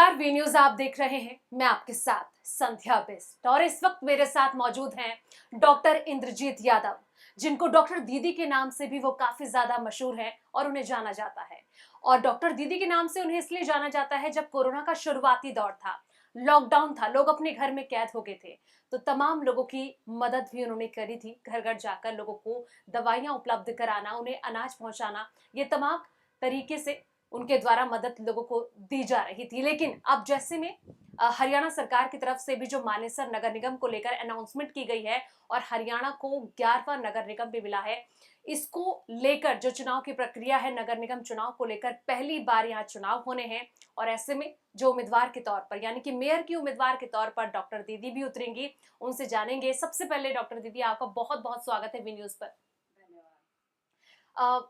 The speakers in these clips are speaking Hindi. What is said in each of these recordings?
नमस्कार, वी न्यूज आप देख रहे हैं। मैं आपके साथ संध्या बिस्ट और इस वक्त मेरे साथ मौजूद हैं डॉक्टर इंद्रजीत यादव, जिनको डॉक्टर दीदी के नाम से भी वो काफी ज्यादा मशहूर हैं और उन्हें जाना जाता है। और डॉक्टर दीदी के नाम से उन्हें इसलिए जाना जाता है, जब कोरोना का शुरुआती दौर था, लॉकडाउन था, लोग अपने घर में कैद हो गए थे, तो तमाम लोगों की मदद भी उन्होंने करी थी। घर घर जाकर लोगों को दवाइयां उपलब्ध कराना, उन्हें अनाज पहुंचाना, ये तमाम तरीके से उनके द्वारा मदद लोगों को दी जा रही थी। लेकिन अब जैसे में हरियाणा सरकार की तरफ से भी जो मानेसर नगर निगम को लेकर अनाउंसमेंट की गई है और हरियाणा को 11वां नगर निगम भी मिला है, इसको लेकर जो चुनाव की प्रक्रिया है, नगर निगम चुनाव को लेकर पहली बार यहाँ चुनाव होने हैं। और ऐसे में जो उम्मीदवार के तौर पर, यानी कि मेयर की उम्मीदवार के तौर पर डॉक्टर दीदी भी उतरेंगी, उनसे जानेंगे। सबसे पहले डॉक्टर दीदी, आपका बहुत बहुत स्वागत है वी न्यूज पर। धन्यवाद।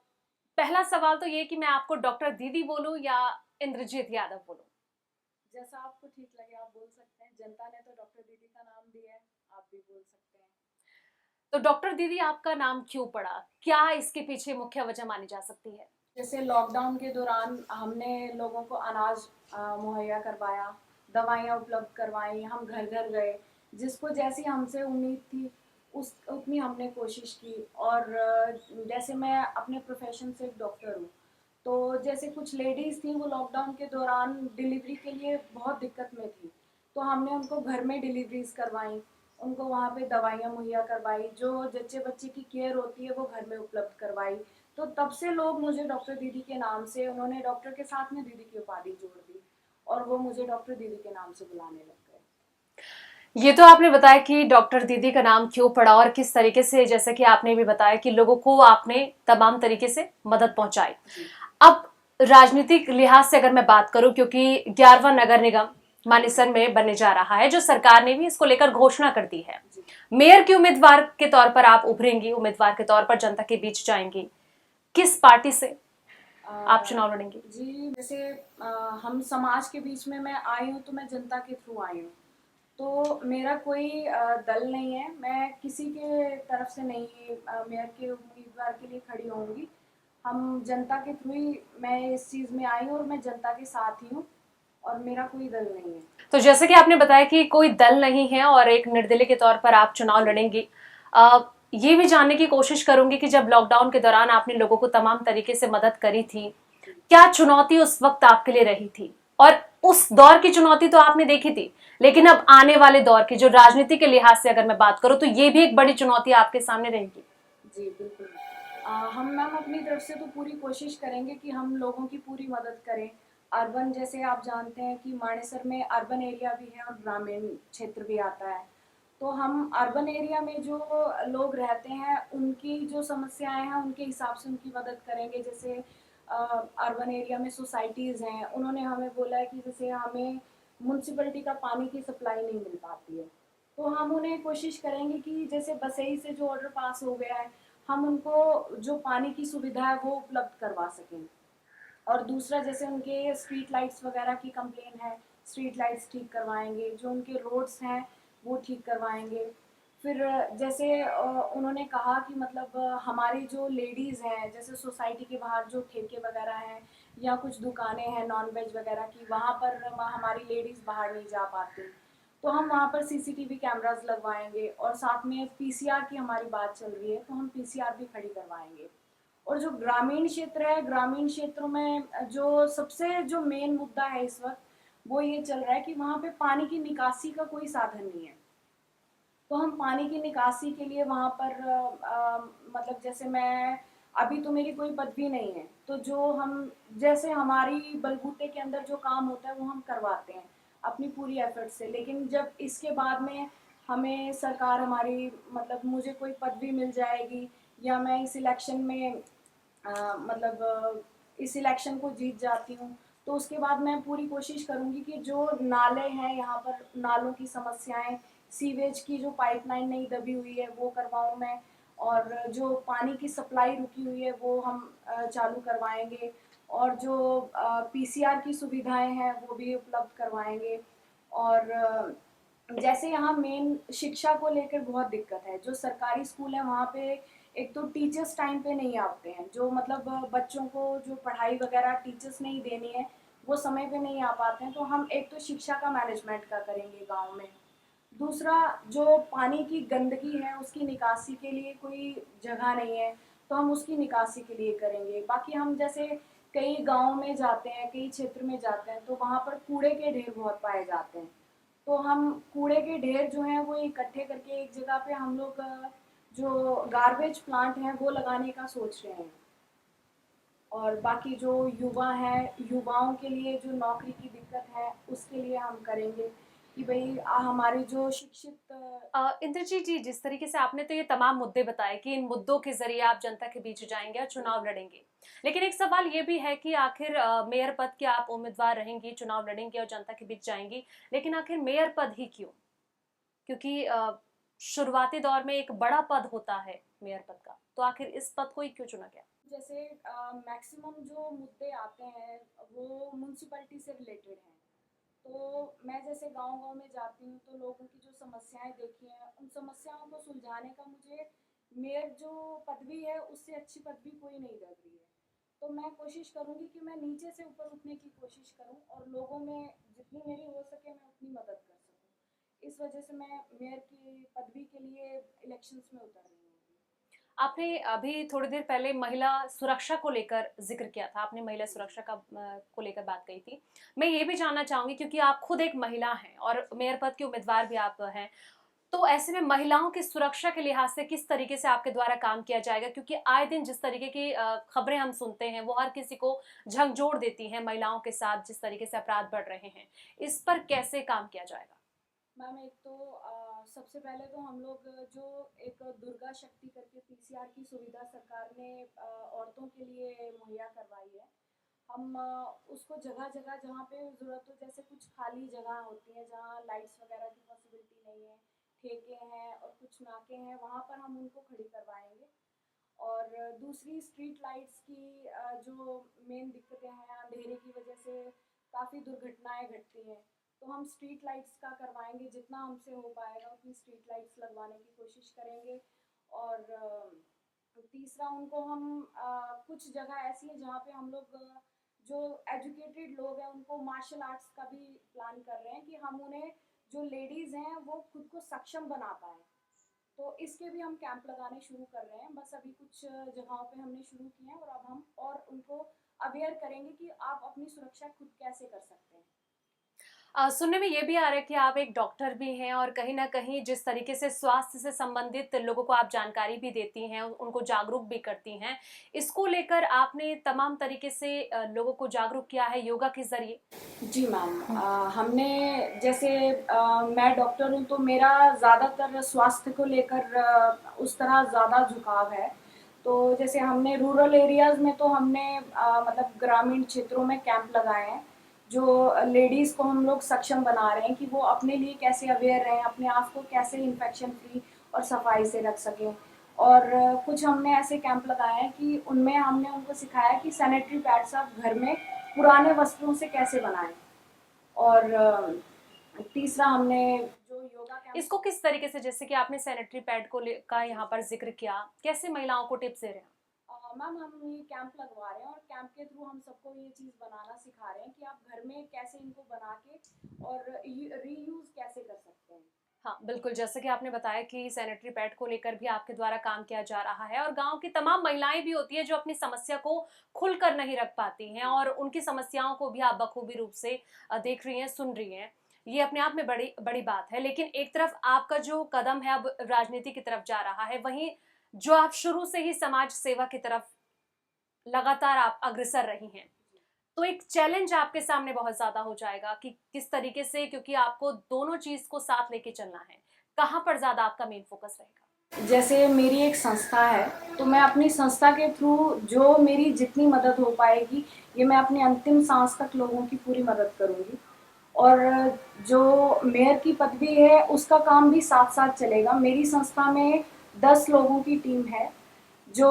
पहला सवाल तो ये कि मैं आपको डॉक्टर दीदी बोलूं या इंद्रजीत यादव बोलूं? जैसा आपको ठीक लगे आप बोल सकते हैं। जनता ने तो डॉक्टर दीदी का नाम दिया है, आप भी बोल सकते हैं। तो डॉक्टर दीदी आपका नाम क्यों पड़ा, क्या इसके पीछे मुख्य वजह मानी जा सकती है? जैसे लॉकडाउन के दौरान हमने लोगों को अनाज मुहैया करवाया, दवाइयाँ उपलब्ध करवाई, हम घर घर गए, जिसको जैसी हमसे उम्मीद थी उस उतनी हमने कोशिश की। और जैसे मैं अपने प्रोफेशन से एक डॉक्टर हूँ, तो जैसे कुछ लेडीज़ थी वो लॉकडाउन के दौरान डिलीवरी के लिए बहुत दिक्कत में थी, तो हमने उनको घर में डिलीवरीज करवाई, उनको वहाँ पे दवाइयाँ मुहैया करवाई, जो जच्चे बच्चे की केयर होती है वो घर में उपलब्ध करवाई। तो तब से लोग मुझे डॉक्टर दीदी के नाम से, उन्होंने डॉक्टर के साथ में दीदी की उपाधि जोड़ दी और वो मुझे डॉक्टर दीदी के नाम से बुलाने लग गए। ये तो आपने बताया कि डॉक्टर दीदी का नाम क्यों पड़ा और किस तरीके से, जैसे कि आपने भी बताया कि लोगों को आपने तमाम तरीके से मदद पहुंचाई। अब राजनीतिक लिहाज से अगर मैं बात करूं, क्योंकि 11वां नगर निगम मानेसर में बनने जा रहा है, जो सरकार ने भी इसको लेकर घोषणा कर दी है, मेयर की उम्मीदवार के तौर पर आप उभरेंगी, उम्मीदवार के तौर पर जनता के बीच जाएंगी, किस पार्टी से आप चुनाव लड़ेंगी? जी, जैसे हम समाज के बीच में मैं आई हूँ, तो मैं जनता के थ्रू आई हूँ, तो मेरा कोई दल नहीं है, मैं किसी के तरफ से नहीं मेयर के उम्मीदवार के लिए खड़ी होंगी। हम जनता के थ्रू ही मैं इस चीज़ में आई हूँ और मैं जनता के साथ ही हूँ और मेरा कोई दल नहीं है। तो जैसे कि आपने बताया कि कोई दल नहीं है और एक निर्दलीय के तौर पर आप चुनाव लड़ेंगी, ये भी जानने की कोशिश करूंगी कि जब लॉकडाउन के दौरान आपने लोगों को तमाम तरीके से मदद करी थी, क्या चुनौती उस वक्त आपके लिए रही थी? और उस दौर की चुनौती तो आपने देखी थी, लेकिन अब आने वाले दौर की जो राजनीति के लिहाज से अगर मैं बात करूं, तो ये भी एक बड़ी चुनौती आपके सामने रहेगी। जी बिल्कुल। हम मैम अपनी तरफ से तो पूरी कोशिश करेंगे कि हम लोगों की पूरी मदद करें। अर्बन, जैसे आप जानते हैं कि मानेसर में अर्बन एरिया भी है और ग्रामीण क्षेत्र भी आता है, तो हम अर्बन एरिया में जो लोग रहते हैं उनकी जो समस्याएं हैं उनके हिसाब से उनकी मदद करेंगे। जैसे अर्बन एरिया में सोसाइटीज़ हैं, उन्होंने हमें बोला है कि जैसे हमें म्यूनसिपलिटी का पानी की सप्लाई नहीं मिल पाती है, तो हम उन्हें कोशिश करेंगे कि जैसे बसई से जो ऑर्डर पास हो गया है, हम उनको जो पानी की सुविधा है वो उपलब्ध करवा सकें। और दूसरा, जैसे उनके स्ट्रीट लाइट्स वगैरह की कंप्लेन है, स्ट्रीट लाइट्स ठीक करवाएंगे, जो उनके रोड्स हैं वो ठीक करवाएंगे। फिर जैसे उन्होंने कहा कि मतलब हमारी जो लेडीज़ हैं, जैसे सोसाइटी के बाहर जो ठेके वगैरह हैं या कुछ दुकानें हैं नॉन वेज वगैरह की, वहाँ पर हमारी लेडीज़ बाहर नहीं जा पाती, तो हम वहाँ पर सीसीटीवी कैमरास लगवाएंगे। और साथ में पीसीआर की हमारी बात चल रही है, तो हम पीसीआर भी खड़ी करवाएंगे। और जो ग्रामीण क्षेत्र है, ग्रामीण क्षेत्रों में जो सबसे जो मेन मुद्दा है इस वक्त, वो ये चल रहा है कि वहाँ पे पानी की निकासी का कोई साधन नहीं है। तो हम पानी की निकासी के लिए वहाँ पर मतलब जैसे मैं, अभी तो मेरी कोई पदवी नहीं है, तो जो हम, जैसे हमारी बलबूते के अंदर जो काम होता है वो हम करवाते हैं अपनी पूरी एफर्ट से। लेकिन जब इसके बाद में हमें सरकार हमारी, मतलब मुझे कोई पदवी मिल जाएगी या मैं इस इलेक्शन में मतलब इस इलेक्शन को जीत जाती हूँ, तो उसके बाद मैं पूरी कोशिश करूँगी कि जो नाले हैं यहाँ पर, नालों की समस्याएं, सीवेज की जो पाइपलाइन नहीं दबी हुई है वो करवाऊँ मैं, और जो पानी की सप्लाई रुकी हुई है वो हम चालू करवाएंगे, और जो पीसीआर की सुविधाएं हैं वो भी उपलब्ध करवाएंगे। और जैसे यहाँ मेन शिक्षा को लेकर बहुत दिक्कत है, जो सरकारी स्कूल है वहाँ पे एक तो टीचर्स टाइम पे नहीं आते हैं, जो मतलब बच्चों को जो पढ़ाई वगैरह टीचर्स नहीं देनी है वो समय पे नहीं आ पाते हैं, तो हम एक तो शिक्षा का मैनेजमेंट का करेंगे गांव में। दूसरा, जो पानी की गंदगी है उसकी निकासी के लिए कोई जगह नहीं है, तो हम उसकी निकासी के लिए करेंगे। बाकी हम जैसे कई गाँव में जाते हैं, कई क्षेत्र में जाते हैं, तो वहाँ पर कूड़े के ढेर बहुत पाए जाते हैं। तो हम कूड़े के ढेर जो हैं वो इकट्ठे करके एक जगह पे हम लोग जो गार्बेज प्लांट हैं वो लगाने का सोच रहे हैं। और बाकी जो युवा हैं, युवाओं के लिए जो नौकरी की दिक्कत है उसके लिए हम करेंगे कि भाई हमारे जो शिक्षित इंद्रजीत जी, जिस तरीके से आपने तो ये तमाम मुद्दे बताए कि इन मुद्दों के जरिए आप जनता के बीच जाएंगे और चुनाव लड़ेंगे, लेकिन एक सवाल ये भी है कि आखिर मेयर पद के आप उम्मीदवार रहेंगी, चुनाव लड़ेंगी और जनता के बीच जाएंगी, लेकिन आखिर मेयर पद ही क्यों? क्योंकि शुरुआती दौर में एक बड़ा पद होता है मेयर पद का, तो आखिर इस पद को ही क्यों चुना गया? जैसे मैक्सिमम जो मुद्दे आते हैं वो म्यूनसिपैलिटी से रिलेटेड हैं। तो मैं जैसे गांव-गांव में जाती हूँ तो लोगों की जो समस्याएं देखी हैं, उन समस्याओं को सुलझाने का मुझे मेयर जो पदवी है उससे अच्छी पदवी कोई नहीं लग रही है। तो मैं कोशिश करूँगी कि मैं नीचे से ऊपर उठने की कोशिश करूँ और लोगों में जितनी मेरी हो सके मैं उतनी मदद कर सकूँ। इस वजह से मैं मेयर की पदवी के लिए इलेक्शंस में उतर रही हूँ। आपने अभी थोड़ी देर पहले महिला सुरक्षा को लेकर जिक्र किया था, आपने महिला सुरक्षा का को लेकर बात कही थी। मैं ये भी जानना चाहूंगी, क्योंकि आप खुद एक महिला हैं और मेयर पद के उम्मीदवार भी आप हैं, तो ऐसे में महिलाओं की सुरक्षा के लिहाज से किस तरीके से आपके द्वारा काम किया जाएगा? क्योंकि आए दिन जिस तरीके की खबरें हम सुनते हैं वो हर किसी को झकझोर देती हैं महिलाओं के साथ जिस तरीके से अपराध बढ़ रहे हैं, इस पर कैसे काम किया जाएगा? मैम एक तो सबसे पहले तो हम लोग जो एक दुर्गा शक्ति करके पीसीआर की सुविधा सरकार ने औरतों के लिए मुहैया करवाई है। हम उसको जगह जगह जहाँ पे ज़रूरत हो, जैसे कुछ खाली जगह होती हैं जहाँ लाइट्स वगैरह की पॉसिबिलिटी नहीं है, ठेके हैं और कुछ नाके हैं, वहाँ पर हम उनको खड़ी करवाएंगे। और दूसरी, स्ट्रीट लाइट्स की जो मेन दिक्कतें हैं, अंधेरे की वजह से काफ़ी दुर्घटनाएं घटती हैं, तो हम स्ट्रीट लाइट्स का करवाएंगे। जितना हमसे हो पाएगा उतनी स्ट्रीट लाइट्स लगवाने की कोशिश करेंगे। और तीसरा, उनको हम कुछ जगह ऐसी है जहाँ पे हम लोग जो एजुकेटेड लोग हैं उनको मार्शल आर्ट्स का भी प्लान कर रहे हैं कि हम उन्हें, जो लेडीज़ हैं वो खुद को सक्षम बना पाए। तो इसके भी हम कैंप लगाने शुरू कर रहे हैं। बस अभी कुछ जगहों पे हमने शुरू किए हैं और अब हम और उनको अवेयर करेंगे कि आप अपनी सुरक्षा खुद कैसे कर सकते हैं। सुनने में ये भी आ रहा है कि आप एक डॉक्टर भी हैं और कहीं न कहीं जिस तरीके से स्वास्थ्य से संबंधित लोगों को आप जानकारी भी देती हैं, उनको जागरूक भी करती हैं। इसको लेकर आपने तमाम तरीके से लोगों को जागरूक किया है योगा के ज़रिए? जी मैम, हमने जैसे मैं डॉक्टर हूँ तो मेरा ज़्यादातर स्वास्थ्य को लेकर उस तरह ज़्यादा झुकाव है। तो जैसे हमने रूरल एरियाज़ में तो हमने मतलब ग्रामीण क्षेत्रों में कैंप लगाए हैं, जो लेडीज़ को हम लोग सक्षम बना रहे हैं कि वो अपने लिए कैसे अवेयर रहें, अपने आप को कैसे इन्फेक्शन फ्री और सफाई से रख सकें। और कुछ हमने ऐसे कैंप लगाए हैं कि उनमें हमने उनको सिखाया कि सैनिटरी पैड्स आप घर में पुराने वस्त्रों से कैसे बनाएं। और तीसरा, हमने जो योगा कैंप, इसको किस तरीके से, जैसे कि आपने सैनिटरी पैड का यहाँ पर ज़िक्र किया, कैसे महिलाओं को टिप्स दे रहे हैं? मैम हम ये कैंप लगवा रहे हैं और कैंप के थ्रू हम सबको ये चीज़ बनाना सिखा रहे हैं कि आप घर में कैसे इनको बना के और रीयूज़ कैसे कर सकते हैं। हाँ, बिल्कुल, जैसे कि आपने बताया कि सैनिटरी पैड को लेकर भी आपके द्वारा काम किया जा रहा है और गाँव की तमाम महिलाएँ भी होती हैं जो अपनी समस्या को खुलकर नहीं रख पाती हैं और उनकी समस्याओं को भी आप बखूबी रूप से देख रही हैं, सुन रही हैं। ये अपने आप में बड़ी बड़ी बात है। लेकिन एक तरफ आपका जो कदम है अब राजनीति की तरफ जा रहा है, वहीं जो आप शुरू से ही समाज सेवा की तरफ लगातार आप अग्रसर रही हैं। तो एक चैलेंज आपके सामने बहुत ज़्यादा हो जाएगा कि किस तरीके से, क्योंकि आपको दोनों चीज़ को साथ लेके चलना है। कहाँ पर ज़्यादा आपका मेन फोकस रहेगा? जैसे मेरी एक संस्था है, तो मैं अपनी संस्था के थ्रू जो मेरी जितनी मदद हो पाएगी, ये मैं अपनी अंतिम सांस तक लोगों की पूरी मदद करूँगी। और जो मेयर की पदवी है उसका काम भी साथ साथ चलेगा। मेरी संस्था में 10 लोगों की टीम है जो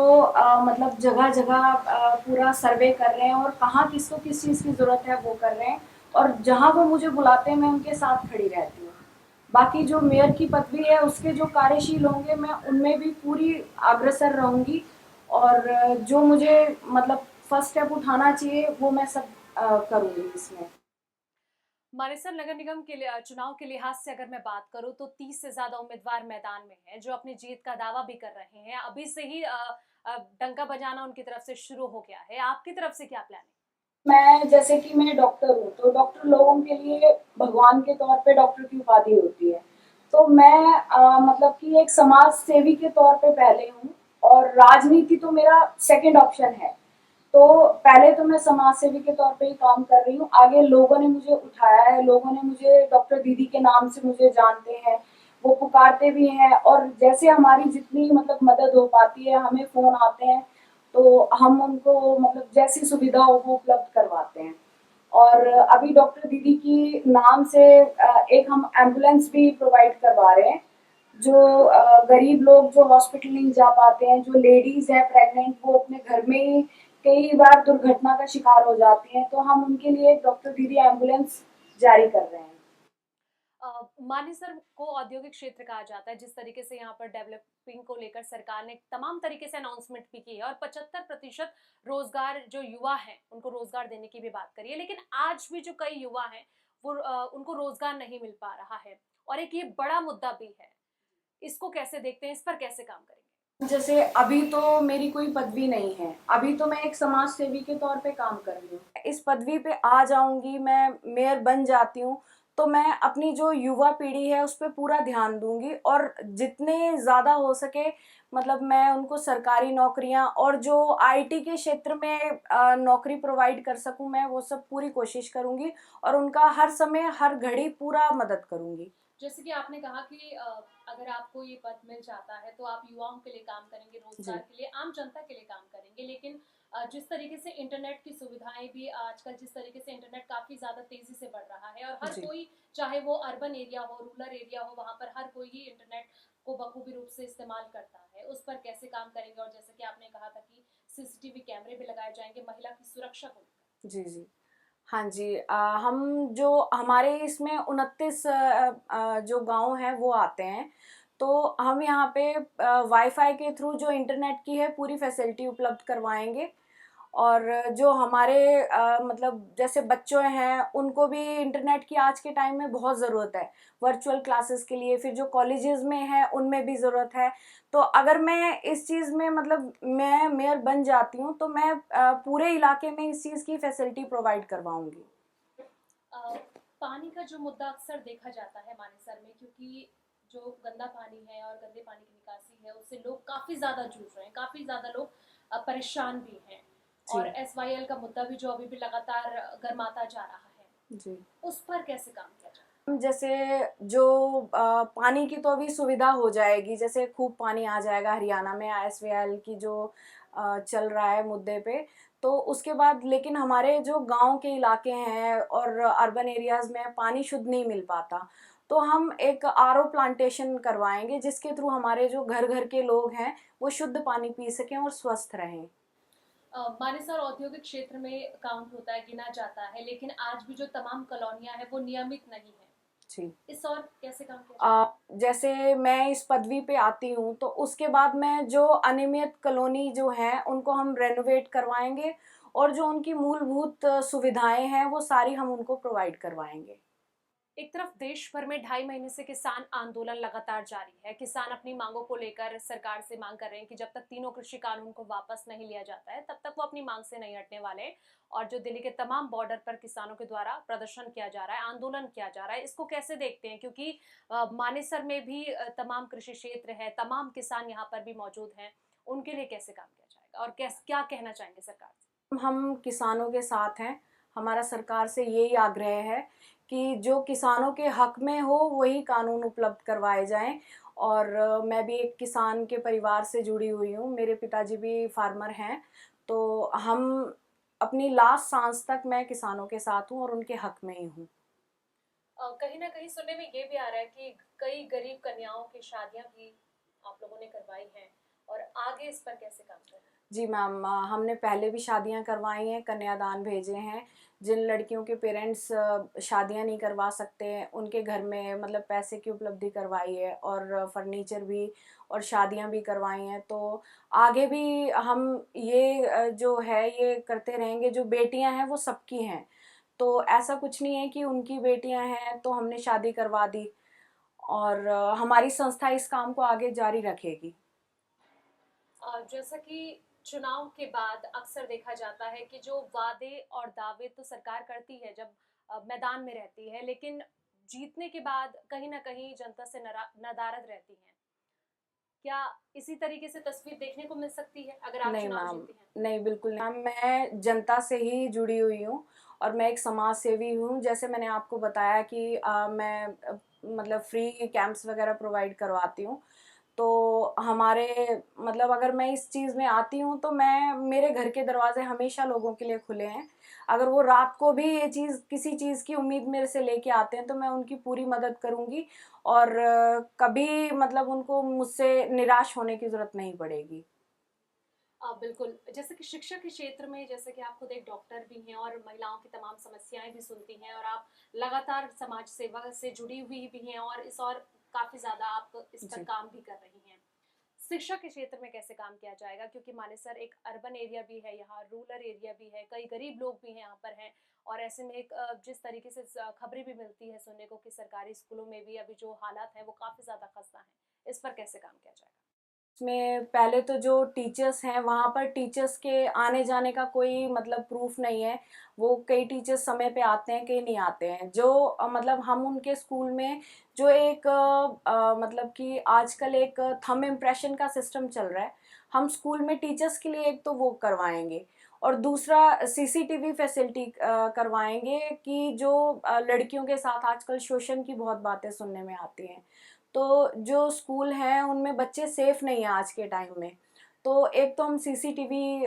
मतलब जगह जगह पूरा सर्वे कर रहे हैं और कहाँ किसको किस चीज़ की ज़रूरत है वो कर रहे हैं। और जहाँ वो मुझे बुलाते हैं मैं उनके साथ खड़ी रहती हूँ। बाकी जो मेयर की पदवी है उसके जो कार्यशील होंगे मैं उनमें भी पूरी अग्रसर रहूँगी। और जो मुझे मतलब फर्स्ट स्टेप उठाना चाहिए वो मैं सब करूँगी इसमें। मानेसर नगर निगम के चुनाव के लिहाज से अगर मैं बात करूं तो 30 से ज्यादा उम्मीदवार मैदान में हैं जो अपनी जीत का दावा भी कर रहे हैं। अभी से ही डंका बजाना उनकी तरफ से शुरू हो गया है। आपकी तरफ से क्या प्लान है? मैं जैसे कि मैं डॉक्टर हूँ, तो डॉक्टर लोगों के लिए भगवान के तौर पे डॉक्टर की उपाधि होती है। तो मैं मतलब कि एक समाज सेवी के तौर पे पहले हूँ, और राजनीति तो मेरा सेकंड ऑप्शन है। तो पहले तो मैं समाज सेवी के तौर पे ही काम कर रही हूँ। आगे लोगों ने मुझे उठाया है, लोगों ने मुझे डॉक्टर दीदी के नाम से मुझे जानते हैं, वो पुकारते भी हैं, और जैसे हमारी जितनी मतलब मदद हो पाती है, हमें फ़ोन आते हैं, तो हम उनको मतलब जैसी सुविधा हो वो उपलब्ध करवाते हैं। और अभी डॉक्टर दीदी की नाम से एक हम एम्बुलेंस भी प्रोवाइड करवा रहे हैं, जो गरीब लोग जो हॉस्पिटल नहीं जा पाते हैं, जो लेडीज हैं प्रेग्नेंट, वो अपने घर में ही कई बार दुर्घटना का शिकार हो जाती हैं, तो हम उनके लिए डॉक्टर दीदी एम्बुलेंस जारी कर रहे हैं। मानेसर को औद्योगिक क्षेत्र कहा जाता है। जिस तरीके से यहाँ पर डेवलपिंग को लेकर सरकार ने तमाम तरीके से अनाउंसमेंट भी की है और 75% रोजगार जो युवा हैं उनको रोजगार देने की भी बात करी है, लेकिन आज भी जो कई युवा हैं वो उनको रोजगार नहीं मिल पा रहा है और एक ये बड़ा मुद्दा भी है। इसको कैसे देखते हैं? इस पर कैसे काम करेंगे? जैसे अभी तो मेरी कोई पदवी नहीं है, अभी तो मैं एक समाज सेवी के तौर पे काम कर रही हूँ। इस पदवी पे आ जाऊंगी, मैं मेयर बन जाती हूँ, तो मैं अपनी जो युवा पीढ़ी है उस पर पूरा ध्यान दूंगी, और जितने ज़्यादा हो सके मतलब मैं उनको सरकारी नौकरियां और जो आईटी के क्षेत्र में नौकरी प्रोवाइड कर सकूं, मैं वो सब पूरी कोशिश करूंगी, और उनका हर समय हर घड़ी पूरा मदद करूंगी। जैसे कि आपने कहा कि अगर आपको ये पद मिल जाता है तो आप युवाओं के लिए काम करेंगे, रोजगार जी के लिए, आम जनता के लिए काम करेंगे, लेकिन जिस तरीके से इंटरनेट की सुविधाएं भी आजकल, जिस तरीके से इंटरनेट काफी ज्यादा तेजी से बढ़ रहा है और हर जी कोई, चाहे वो अर्बन एरिया हो, रूरल एरिया हो, वहां पर हर कोई ही इंटरनेट को बखूबी रूप से इस्तेमाल करता है। उस पर कैसे काम करेंगे? और जैसे कि आपने कहा था कि सीसीटीवी कैमरे भी लगाए जाएंगे महिला की सुरक्षा को लेकर। जी जी। हाँ जी, हम जो हमारे इसमें 29 जो गांव हैं वो आते हैं, तो हम यहाँ पे वाईफाई के थ्रू जो इंटरनेट की है पूरी फैसिलिटी उपलब्ध करवाएंगे। और जो हमारे मतलब जैसे बच्चों हैं उनको भी इंटरनेट की आज के टाइम में बहुत ज़रूरत है, वर्चुअल क्लासेस के लिए, फिर जो कॉलेजेस में है उनमें भी ज़रूरत है। तो अगर मैं इस चीज़ में मतलब मैं मेयर बन जाती हूँ, तो मैं पूरे इलाके में इस चीज़ की फैसिलिटी प्रोवाइड करवाऊंगी। अ, पानी का जो मुद्दा अक्सर देखा जाता है मानेसर में, क्योंकि जो गंदा पानी है और गंदे पानी की निकासी है उससे लोग काफी ज्यादा जूझ रहे हैं, काफी ज्यादा लोग परेशान भी हैं। जी और एसवाईएल का मुद्दा भी जो अभी भी लगातार गर्माता जा रहा है, जी। उस पर कैसे काम किया जाए? जैसे जो पानी की तो अभी सुविधा हो जाएगी, जैसे खूब पानी आ जाएगा हरियाणा में एसवीएल की जो चल रहा है मुद्दे पे, तो उसके बाद लेकिन हमारे जो गांव के इलाके हैं और अर्बन एरियाज में पानी शुद्ध नहीं मिल पाता, तो हम एक आरओ प्लांटेशन करवाएंगे जिसके थ्रू हमारे जो घर घर के लोग हैं वो शुद्ध पानी पी सकें और स्वस्थ रहें। मानेसर औद्योगिक क्षेत्र में काउंट होता है, गिना जाता है, लेकिन आज भी जो तमाम कॉलोनियां हैं वो नियमित नहीं है। जी। इस और कैसे काम किया जाए? जैसे मैं इस पदवी पे आती हूँ तो उसके बाद में जो अनियमित कॉलोनी जो है उनको हम रेनोवेट करवाएंगे, और जो उनकी मूलभूत सुविधाएं हैं वो सारी हम उनको प्रोवाइड करवाएंगे। एक तरफ देश भर में 2.5 महीने से किसान आंदोलन लगातार जारी है। किसान अपनी मांगों को लेकर सरकार से मांग कर रहे हैं कि जब तक तीनों कृषि कानून को वापस नहीं लिया जाता है तब तक वो अपनी मांग से नहीं हटने वाले। और जो दिल्ली के तमाम बॉर्डर पर किसानों के द्वारा प्रदर्शन किया जा रहा है, आंदोलन किया जा रहा है, इसको कैसे देखते हैं? क्योंकि मानेसर में भी तमाम कृषि क्षेत्र है, तमाम किसान यहाँ पर भी मौजूद हैं, उनके लिए कैसे काम किया जाएगा और क्या कहना चाहेंगे सरकार से? हम किसानों के साथ हैं, हमारा सरकार से यही आग्रह है कि जो किसानों के हक में हो वही कानून उपलब्ध करवाए जाएं। और मैं भी एक किसान के परिवार से जुड़ी हुई हूँ, मेरे पिताजी भी फार्मर हैं, तो हम अपनी लास्ट सांस तक मैं किसानों के साथ हूँ और उनके हक में ही हूँ। कहीं ना कहीं सुनने में ये भी आ रहा है कि कई गरीब कन्याओं की शादियां भी आप लोगों ने करवाई हैं और आगे इस पर कैसे काम करें? जी मैम, हमने पहले भी शादियां करवाई हैं, कन्यादान भेजे हैं। जिन लड़कियों के पेरेंट्स शादियां नहीं करवा सकते उनके घर में मतलब पैसे की उपलब्धि करवाई है और फर्नीचर भी और शादियां भी करवाई हैं। तो आगे भी हम ये जो है ये करते रहेंगे। जो बेटियां हैं वो सबकी हैं, तो ऐसा कुछ नहीं है कि उनकी बेटियां हैं तो हमने शादी करवा दी। और हमारी संस्था इस काम को आगे जारी रखेगी। जैसा कि चुनाव के बाद अक्सर देखा जाता है कि जो वादे और दावे तो सरकार करती है जब मैदान में रहती है, लेकिन जीतने के बाद कहीं ना कहीं जनता से नदारद रहती है। क्या इसी तरीके से तस्वीर देखने को मिल सकती है अगर आप नहीं चुनाव मैम, जीतती हैं? नहीं बिल्कुल नहीं मैम, मैं जनता से ही जुड़ी हुई हूँ और मैं एक समाज सेवी हूँ। जैसे मैंने आपको बताया कि मैं मतलब फ्री कैंप्स वगैरह प्रोवाइड करवाती हूँ। तो हमारे मतलब अगर मैं इस चीज़ में आती हूँ तो मैं मेरे घर के दरवाजे हमेशा लोगों के लिए खुले हैं। अगर वो रात को भी ये चीज़ किसी चीज़ की उम्मीद मेरे से लेके आते हैं तो मैं उनकी पूरी मदद करूँगी और कभी मतलब उनको मुझसे निराश होने की ज़रूरत नहीं पड़ेगी। बिल्कुल, जैसे कि शिक्षा के क्षेत्र में, जैसे कि आप खुद एक डॉक्टर भी हैं और महिलाओं की तमाम समस्याएं भी सुनती हैं और आप लगातार समाज सेवा से जुड़ी हुई भी हैं और काफी ज्यादा आप इस पर जी। काम भी कर रही हैं। शिक्षा के क्षेत्र में कैसे काम किया जाएगा, क्योंकि मानेसर एक अर्बन एरिया भी है, यहाँ रूरल एरिया भी है, कई गरीब लोग भी हैं यहाँ पर हैं। और ऐसे में एक जिस तरीके से खबरें भी मिलती है सुनने को कि सरकारी स्कूलों में भी अभी जो हालात है वो काफी ज्यादा खस्ता है, इस पर कैसे काम किया जाएगा? इसमें पहले तो जो टीचर्स हैं वहाँ पर टीचर्स के आने जाने का कोई मतलब प्रूफ नहीं है। वो कई टीचर्स समय पे आते हैं, कई नहीं आते हैं। जो मतलब हम उनके स्कूल में जो एक मतलब कि आजकल एक थंब इम्प्रेशन का सिस्टम चल रहा है, हम स्कूल में टीचर्स के लिए एक तो वो करवाएंगे और दूसरा सीसीटीवी फैसिलिटी करवाएंगे कि जो लड़कियों के साथ आजकल शोषण की बहुत बातें सुनने में आती हैं। तो जो स्कूल हैं उनमें बच्चे सेफ नहीं हैं आज के टाइम में। तो एक तो हम सीसीटीवी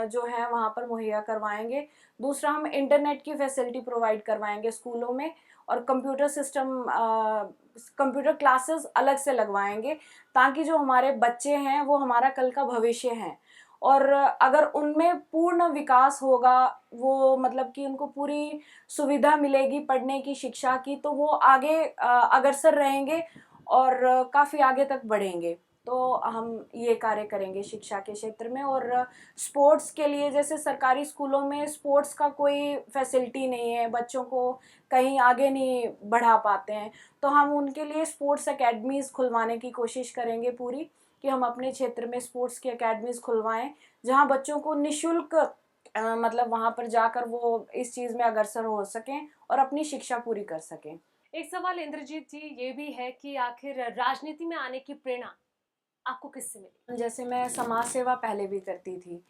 जो है वहाँ पर मुहैया करवाएंगे। दूसरा हम इंटरनेट की फैसिलिटी प्रोवाइड करवाएंगे स्कूलों में और कंप्यूटर सिस्टम कंप्यूटर क्लासेस अलग से लगवाएंगे ताकि जो हमारे बच्चे हैं वो हमारा कल का भविष्य हैं। और अगर उनमें पूर्ण विकास होगा, वो मतलब कि उनको पूरी सुविधा मिलेगी पढ़ने की, शिक्षा की, तो वो आगे अग्रसर रहेंगे और काफ़ी आगे तक बढ़ेंगे। तो हम ये कार्य करेंगे शिक्षा के क्षेत्र में। और स्पोर्ट्स के लिए जैसे सरकारी स्कूलों में स्पोर्ट्स का कोई फैसिलिटी नहीं है, बच्चों को कहीं आगे नहीं बढ़ा पाते हैं, तो हम उनके लिए स्पोर्ट्स एकेडमीज़ खुलवाने की कोशिश करेंगे पूरी, कि हम अपने क्षेत्र में स्पोर्ट्स की एकेडमीज़ खुलवाएं जहां बच्चों को निःशुल्क मतलब वहां पर जाकर वो इस चीज़ में अग्रसर हो सकें और अपनी शिक्षा पूरी कर सकें। एक सवाल इंद्रजीत जी ये भी है कि आखिर राजनीति में आने की प्रेरणा आपको किससे मिली? जैसे मैं समाज सेवा पहले भी करती थी,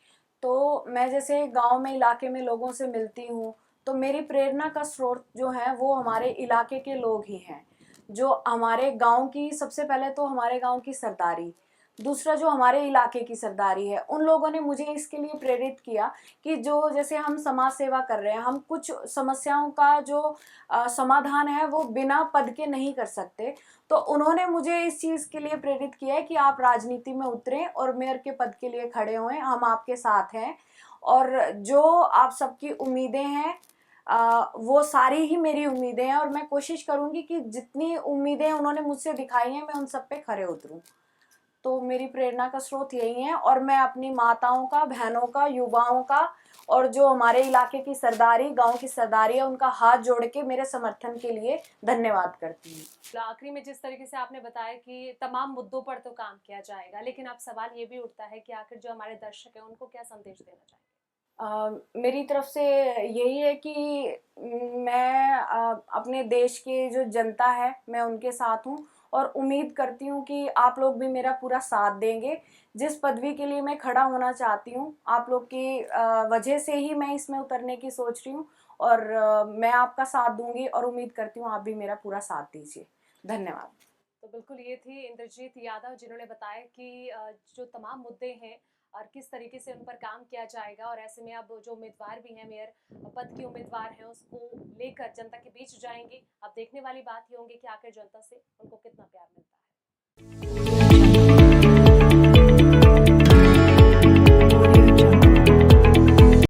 तो मैं जैसे गांव में इलाके में लोगों से मिलती हूँ, तो मेरी प्रेरणा का स्रोत जो है वो हमारे इलाके के लोग ही हैं। जो हमारे गांव की, सबसे पहले तो हमारे गांव की सरदारी, दूसरा जो हमारे इलाके की सरदारी है, उन लोगों ने मुझे इसके लिए प्रेरित किया कि जो जैसे हम समाज सेवा कर रहे हैं, हम कुछ समस्याओं का जो समाधान है वो बिना पद के नहीं कर सकते। तो उन्होंने मुझे इस चीज़ के लिए प्रेरित किया है कि आप राजनीति में उतरें और मेयर के पद के लिए खड़े हों, हम आपके साथ हैं। और जो आप सबकी उम्मीदें हैं वो सारी ही मेरी उम्मीदें हैं और मैं कोशिश करूंगी कि जितनी उम्मीदें उन्होंने मुझसे दिखाई हैं मैं उन सब पे खरे उतरूं। तो मेरी प्रेरणा का स्रोत यही है और मैं अपनी माताओं का, बहनों का, युवाओं का और जो हमारे इलाके की सरदारी, गांव की सरदारी है, उनका हाथ जोड़ के मेरे समर्थन के लिए धन्यवाद करती हूँ। आखिरी में जिस तरीके से आपने बताया कि तमाम मुद्दों पर तो काम किया जाएगा, लेकिन अब सवाल ये भी उठता है कि आखिर जो हमारे दर्शक हैं उनको क्या संदेश देना चाहेंगे? मेरी तरफ से यही है कि मैं अपने देश की जो जनता है मैं उनके साथ हूँ और उम्मीद करती हूँ कि आप लोग भी मेरा पूरा साथ देंगे। जिस पदवी के लिए मैं खड़ा होना चाहती हूँ, आप लोग की वजह से ही मैं इसमें उतरने की सोच रही हूँ और मैं आपका साथ दूंगी और उम्मीद करती हूँ आप भी मेरा पूरा साथ दीजिए। धन्यवाद। तो बिल्कुल ये थी इंद्रजीत यादव जिन्होंने बताया कि जो तमाम मुद्दे हैं और किस तरीके से उन पर काम किया जाएगा, और ऐसे में अब जो उम्मीदवार भी हैं, मेयर पद की उम्मीदवार हैं, उसको लेकर जनता के बीच जाएंगे। अब देखने वाली बात ये होंगी कि आखिर जनता से उनको कितना प्यार मिलता है।